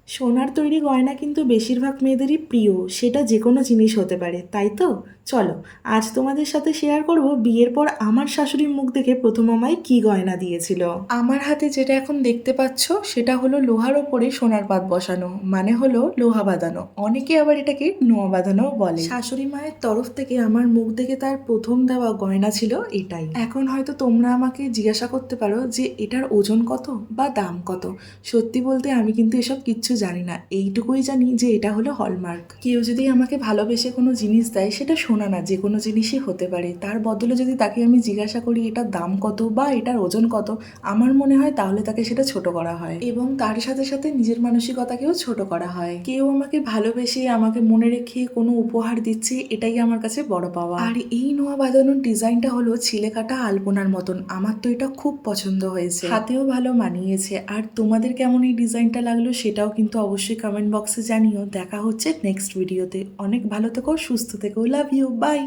সোনার তৈরি গয়না কিন্তু বেশিরভাগ মেয়েদেরই প্রিয়, সেটা যে কোনো জিনিস হতে পারে, তাই তো? চলো, আজ তোমাদের সাথে শেয়ার করব বিয়ের পর আমার শাশুড়ির মুখ দেখে প্রথম আমায় কী গয়না দিয়েছিল। আমার হাতে যেটা এখন দেখতে পাচ্ছ সেটা হলো লোহার ওপরে সোনার পাত বসানো, মানে হলো লোহা বাঁধানো। অনেকে আবার এটাকে নোয়া বাঁধানোও বলে। শাশুড়ি মায়ের তরফ থেকে আমার মুখ দেখে তার প্রথম দেওয়া গয়না ছিল এটাই। এখন হয়তো তোমরা আমাকে জিজ্ঞাসা করতে পারো যে এটার ওজন কত বা দাম কত। সত্যি বলতে আমি কিন্তু এসব কিচ্ছু জানি না, এইটুকুই জানি যে এটা হলো হলমার্ক। কেউ যদি আমাকে ভালোবেসে কোনো জিনিস দেয়, সেটা সোনা না, যে কোনো জিনিসই হতে পারে, তার বদলে যদি তাকে আমি জিজ্ঞাসা করি এটার দাম কত বা এটার ওজন কত, আমার মনে হয় তাহলে তাকে সেটা ছোট করা হয় এবং তার সাথে সাথে নিজের মানসিকতাকেও ছোট করা হয়। কেউ আমাকে ভালোবেসে আমাকে মনে রেখে কোনো উপহার দিচ্ছে, এটাই আমার কাছে বড় পাওয়া। আর এই নোয়া বাঁধানোর ডিজাইনটা হলো ছিলে কাটা আলপনার মতন, আমার তো এটা খুব পছন্দ হয়েছে, হাতেও ভালো মানিয়েছে। আর তোমাদের কেমন এই ডিজাইনটা লাগলো সেটাও কিন্তু অবশ্যই কমেন্ট বক্সে জানিও। দেখা হচ্ছে নেক্সট ভিডিওতে। অনেক ভালো থেকো, সুস্থ থেকো, লাভ ইউ, বাই।